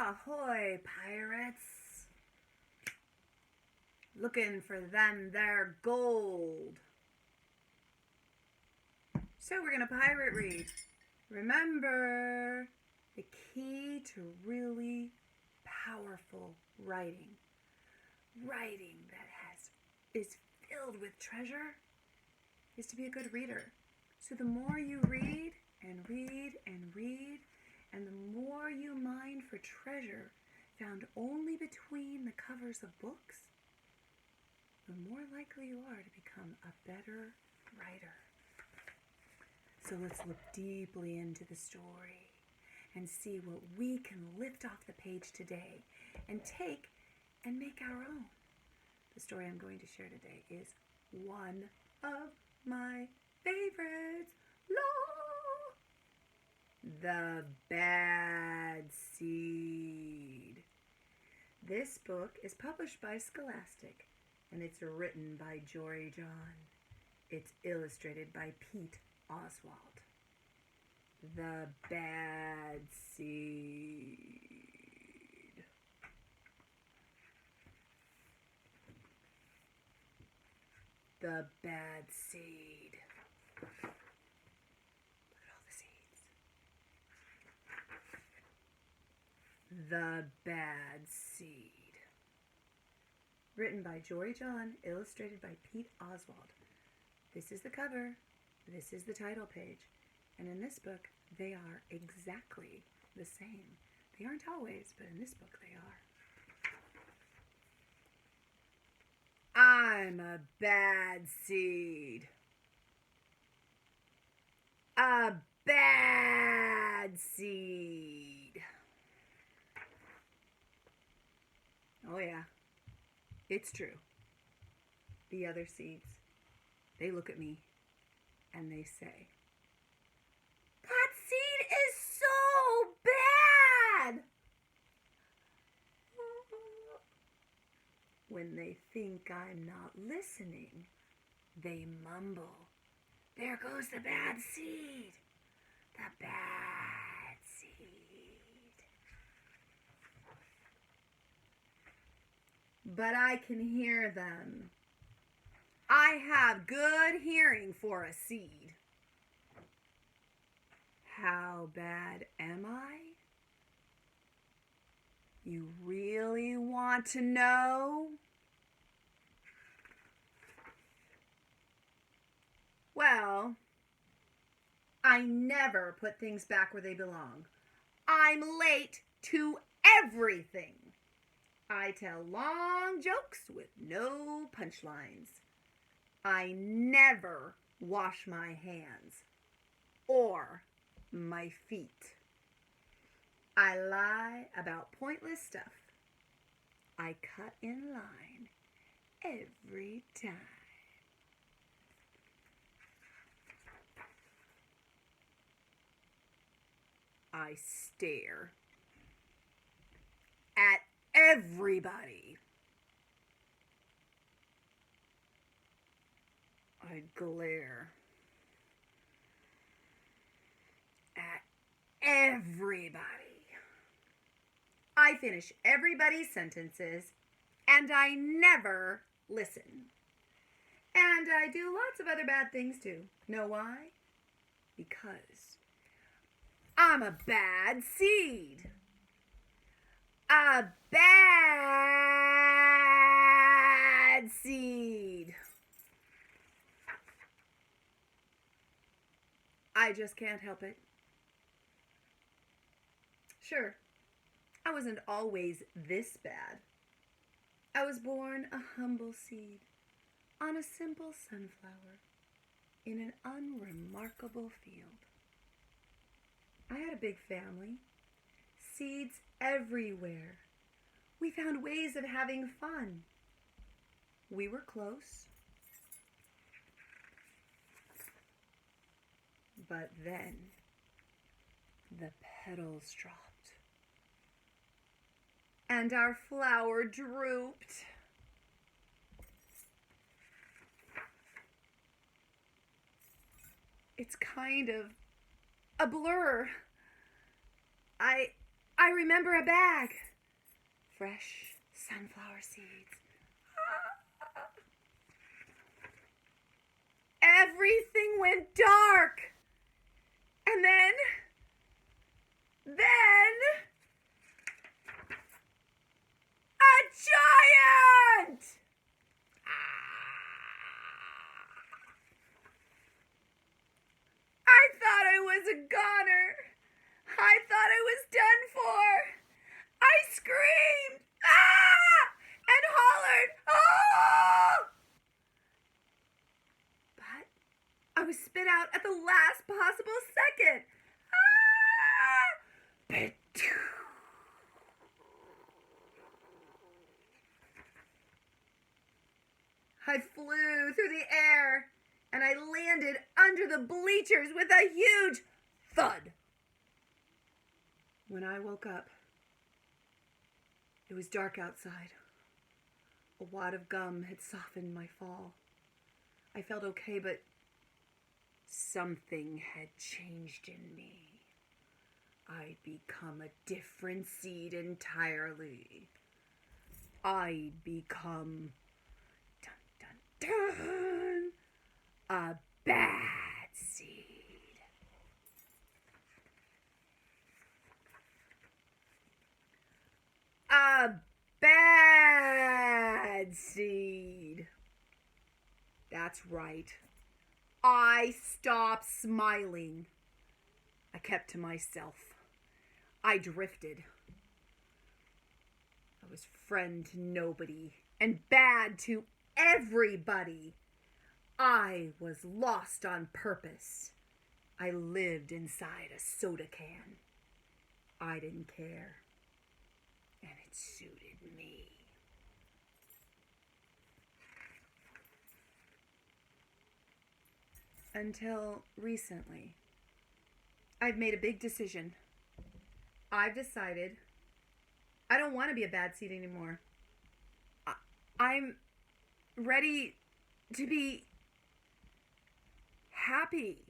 Ahoy, pirates! Looking for them there gold. So we're going to pirate read. Remember, the key to really powerful writing that is filled with treasure, is to be a good reader. So the more you read and read and read, and the more you mine for treasure found only between the covers of books, the more likely you are to become a better writer. So let's look deeply into the story and see what we can lift off the page today and take and make our own. The story I'm going to share today is one of my favorites. The Bad Seed. This book is published by Scholastic, and it's written by Jory Johns. It's illustrated by Pete Oswald. The Bad Seed. The Bad Seed. Look at all the seeds. The Bad Seed. Written by Jory Johns, illustrated by Pete Oswald. This is the cover. This is the title page. And in this book, they are exactly the same. They aren't always, but in this book they are. I'm a bad seed. A bad seed. Oh yeah, it's true. The other seeds, they look at me and they say, "That seed is so bad!" When they think I'm not listening, they mumble, "There goes the bad seed, the bad seed." But I can hear them. I have good hearing for a seed. How bad am I? You really want to know? Well, I never put things back where they belong. I'm late to everything. I tell long jokes with no punchlines. I never wash my hands or my feet. I lie about pointless stuff. I cut in line every time. I stare at everybody. I glare at everybody. I finish everybody's sentences, and I never listen. And I do lots of other bad things too. Know why? Because I'm a bad seed. A bad seed. I just can't help it. Sure, I wasn't always this bad. I was born a humble seed on a simple sunflower in an unremarkable field. I had a big family, seeds everywhere. We found ways of having fun. We were close. But then the petals dropped and our flower drooped. It's kind of a blur. I I remember a bag. Fresh sunflower seeds. Everything went dark. And then, a giant! I thought I was a goner. I thought I was done for. I screamed, and hollered, oh! But I was spit out at the last possible second. I flew through the air and I landed under the bleachers with a huge thud. When I woke up, it was dark outside. A wad of gum had softened my fall. I felt okay, but something had changed in me. I'd become a different seed entirely. I'd become, dun, dun, dun, a bad seed. A bad seed. That's right. I stopped smiling. I kept to myself. I drifted. I was friend to nobody and bad to everybody. I was lost on purpose. I lived inside a soda can. I didn't care. And it suited me. Until recently, I've made a big decision. I've decided I don't want to be a bad seed anymore. I'm ready to be happy.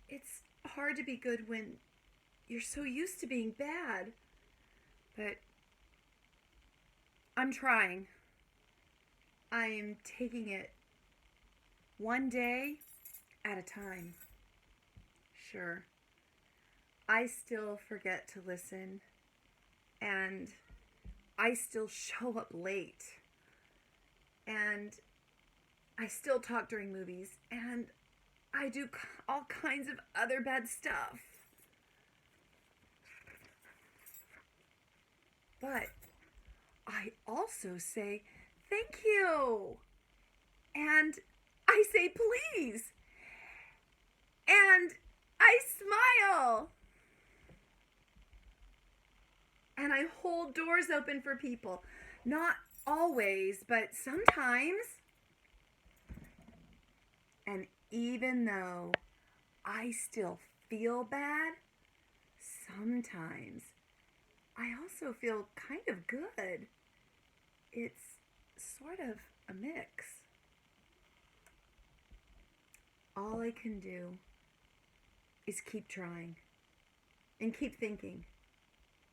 It's hard to be good when you're so used to being bad. But I'm trying. I am taking it one day at a time. Sure, I still forget to listen, and I still show up late, and I still talk during movies, and I do all kinds of other bad stuff. But I also say thank you. And I say please. And I smile. And I hold doors open for people. Not always, but sometimes. And even though I still feel bad, sometimes I also feel kind of good. It's sort of a mix. All I can do is keep trying and keep thinking,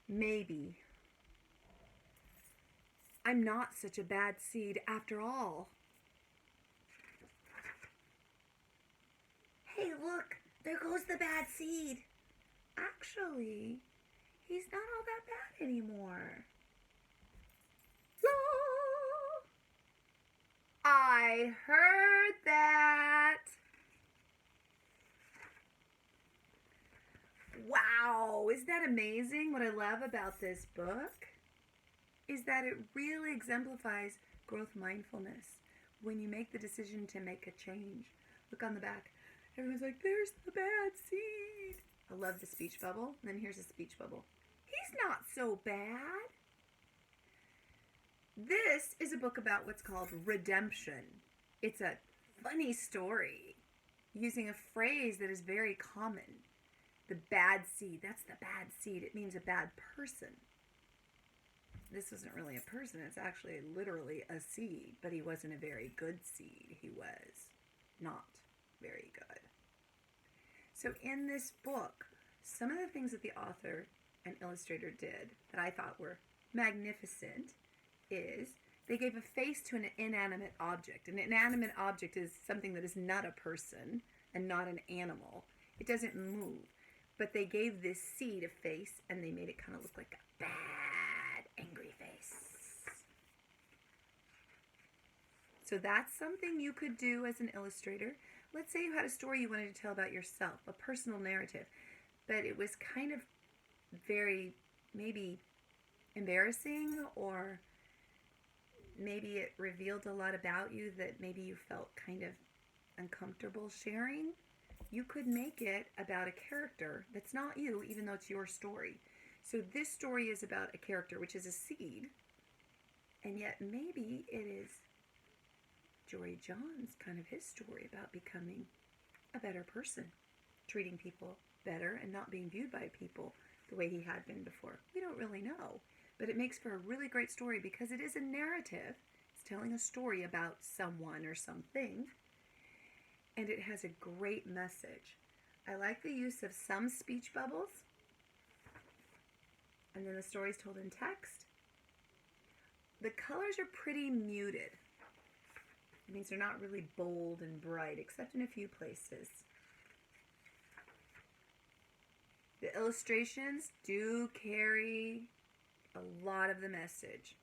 maybe I'm not such a bad seed after all. Hey, look, there goes the bad seed. Actually, he's not all that bad anymore. I heard that. Wow, isn't that amazing? What I love about this book is that it really exemplifies growth mindfulness when you make the decision to make a change. Look on the back. Everyone's like, there's the bad seed. I love the speech bubble. And then here's a speech bubble. He's not so bad. This is a book about what's called redemption. It's a funny story using a phrase that is very common. The bad seed, that's the bad seed. It means a bad person. This isn't really a person. It's actually literally a seed, but he wasn't a very good seed. He was not very good. So in this book, some of the things that the author an illustrator did that I thought were magnificent is they gave a face to an inanimate object. An inanimate object is something that is not a person and not an animal. It doesn't move. But they gave this seed a face, and they made it kind of look like a bad, angry face. So that's something you could do as an illustrator. Let's say you had a story you wanted to tell about yourself, a personal narrative, but it was kind of very maybe embarrassing, or maybe it revealed a lot about you that maybe you felt kind of uncomfortable sharing. You could make it about a character that's not you, even though it's your story. So this story is about a character, which is a seed, and yet maybe it is Jory Johns, kind of his story about becoming a better person, treating people better and not being viewed by people the way he had been before. We don't really know, but it makes for a really great story because it is a narrative. It's telling a story about someone or something, and it has a great message. I like the use of some speech bubbles, and then the story is told in text. The colors are pretty muted. It means they're not really bold and bright, except in a few places. The illustrations do carry a lot of the message.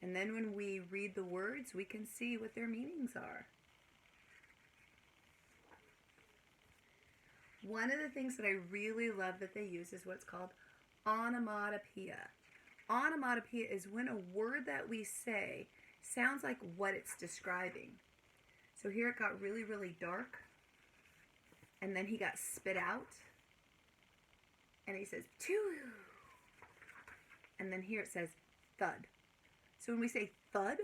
And then when we read the words, we can see what their meanings are. One of the things that I really love that they use is what's called onomatopoeia. Onomatopoeia is when a word that we say sounds like what it's describing. So here it got really, really dark, and then he got spit out, and he says, "Choo!" And then here it says, "thud." So when we say thud,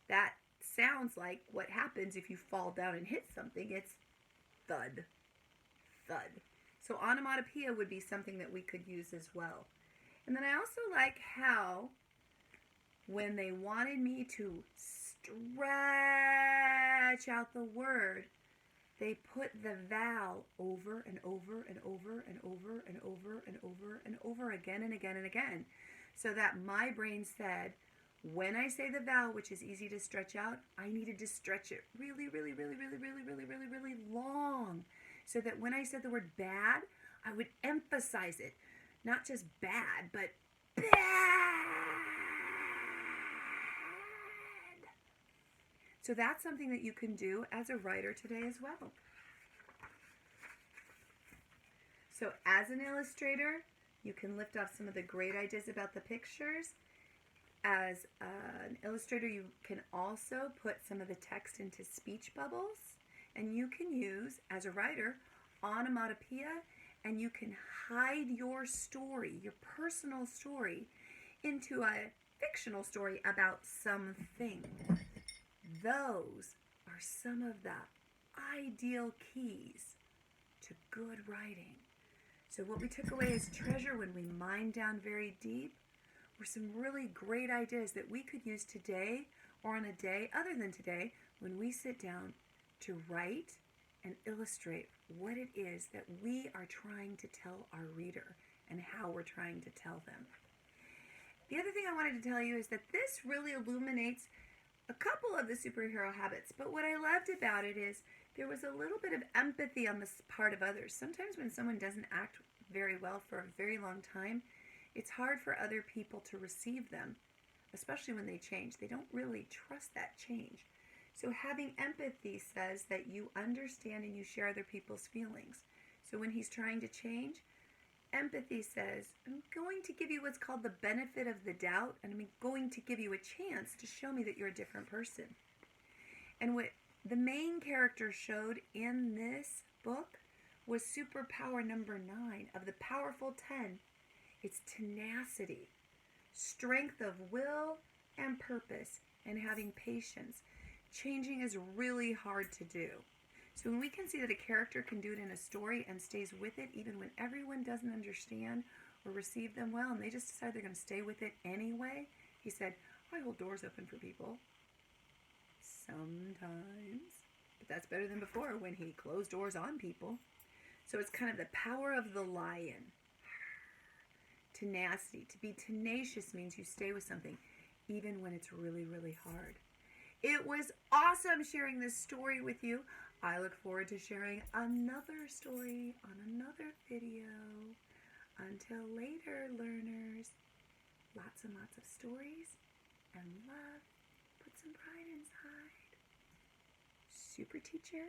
that sounds like what happens if you fall down and hit something. It's thud, thud. So onomatopoeia would be something that we could use as well. And then I also like how when they wanted me to stretch out the word, they put the vowel over and over and over and over and over and over and over again and again and again. So that my brain said, when I say the vowel, which is easy to stretch out, I needed to stretch it really, really, really, really, really, really, really, really long. So that when I said the word bad, I would emphasize it. Not just bad, but bad. So that's something that you can do as a writer today as well. So as an illustrator, you can lift off some of the great ideas about the pictures. As an illustrator, you can also put some of the text into speech bubbles. And you can use, as a writer, onomatopoeia, and you can hide your story, your personal story, into a fictional story about something. Those are some of the ideal keys to good writing. So what we took away as treasure when we mined down very deep were some really great ideas that we could use today or on a day other than today when we sit down to write and illustrate what it is that we are trying to tell our reader and how we're trying to tell them. The other thing I wanted to tell you is that this really illuminates a couple of the superhero habits, but what I loved about it is there was a little bit of empathy on the part of others. Sometimes when someone doesn't act very well for a very long time, it's hard for other people to receive them, especially when they change. They don't really trust that change. So having empathy says that you understand and you share other people's feelings. So when he's trying to change, empathy says, I'm going to give you what's called the benefit of the doubt, and I'm going to give you a chance to show me that you're a different person. And what the main character showed in this book was superpower number 9 of the powerful 10. It's tenacity, strength of will and purpose, and having patience. Changing is really hard to do. So when we can see that a character can do it in a story and stays with it even when everyone doesn't understand or receive them well, and they just decide they're going to stay with it anyway, he said, I hold doors open for people. Sometimes. But that's better than before when he closed doors on people. So it's kind of the power of the lion. Tenacity. To be tenacious means you stay with something even when it's really, really hard. It was awesome sharing this story with you. I look forward to sharing another story on another video. Until later, learners. Lots and lots of stories and love. Put some pride inside. Super teacher.